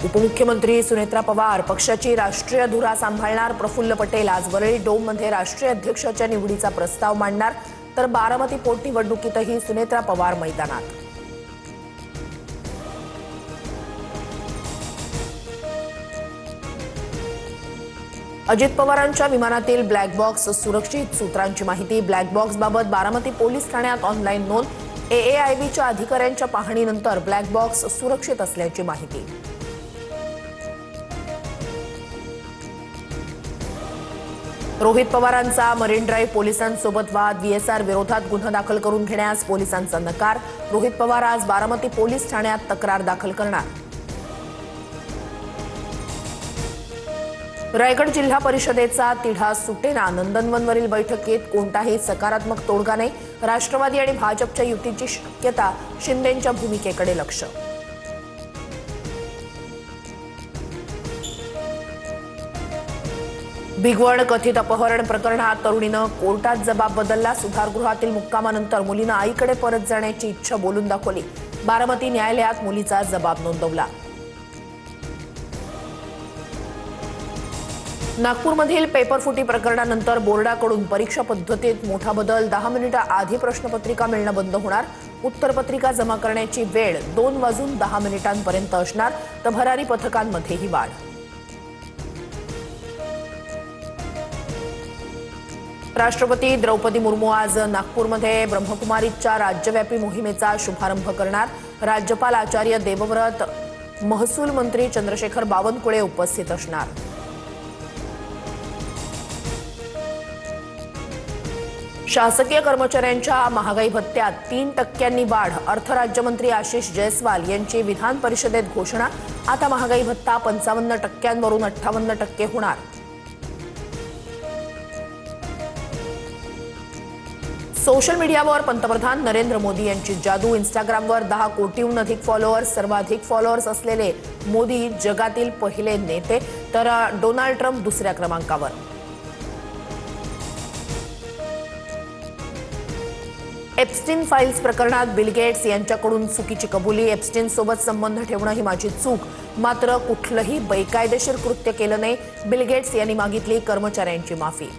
उपमुख्यमंत्री सुनेत्रा पवार पक्षाची राष्ट्रीय धुरा सांभाळणार. प्रफुल्ल पटेल आज वरळी डोममध्ये राष्ट्रीय अध्यक्षाच्या निवडीचा प्रस्ताव मांडणार. तर बारामती पोटनिवडणुकीतही सुनेत्रा पवार मैदानात. अजित पवारांच्या विमानातील ब्लॅक बॉक्स सुरक्षित. सूत्रांची माहिती. ब्लॅक बॉक्सबाबत बारामती पोलीस ठाण्यात ऑनलाईन नोंद. AAIBच्या अधिकाऱ्यांच्या पाहणीनंतर ब्लॅक बॉक्स सुरक्षित असल्याची माहिती. रोहित पवारांचा मरीन ड्राईव्ह पोलिसांसोबत वाद. VSR विरोधात गुन्हा दाखल करून घेण्यास पोलिसांचा नकार. रोहित पवार आज बारामती पोलीस ठाण्यात तक्रार दाखल करणार. रायगड जिल्हा परिषदेचा तिढा सुटेना. नंदनवनवरील बैठकीत कोणताही सकारात्मक तोडगा नाही. राष्ट्रवादी आणि भाजपच्या युतीची शक्यता. शिंदेंच्या भूमिकेकडे लक्ष. भिगवण कथित अपहरण प्रकरणात तरुणीनं कोर्टात जबाब बदलला. सुधारगृहातील मुक्कामानंतर मुलीनं आईकडे परत जाण्याची इच्छा बोलून दाखवली. बारामती न्यायालयात मुलीचा जबाब नोंदवला. नागपूरमधील पेपरफुटी प्रकरणानंतर बोर्डाकडून परीक्षा पद्धतीत मोठा बदल. 10 मिनिटं आधी प्रश्नपत्रिका मिळणं बंद होणार. उत्तरपत्रिका जमा करण्याची वेळ 2:10 पर्यंत असणार. तर भरारी पथकांमध्येही वाढ. राष्ट्रपती द्रौपदी मुर्मू आज नागपूरमध्ये ब्रह्मकुमारीच्या राज्यव्यापी मोहिमेचा शुभारंभ करणार. राज्यपाल आचार्य देवव्रत, महसूल मंत्री चंद्रशेखर बावनकुळे उपस्थित असणार. शासकीय कर्मचाऱ्यांच्या महागाई भत्त्यात 3% वाढ. अर्थ राज्यमंत्री आशिष जयस्वाल यांची विधान परिषदेत घोषणा. आता महागाई भत्ता 55% वरून 58% होणार. सोशल मीडियावर पंतप्रधान नरेंद्र मोदी यांची जादू. इंस्टाग्रामवर 10 कोटीहून अधिक फॉलोअर्स. सर्वाधिक फॉलोअर्स असलेले मोदी जगातील पहिले नेते. तर डोनाल्ड ट्रम्प दुसऱ्या क्रमांकावर. एप्स्टीन फाईल्स प्रकरणात बिल गेट्स यांच्याकडून चुकीची कबुली. एप्स्टीन सोबत संबंध ठेवणं ही माझी चूक, मात्र कुठलंही बेकायदेशीर कृत्य केलं नाही. बिल गेट्स यांनी मागितली कर्मचाऱ्यांची माफी.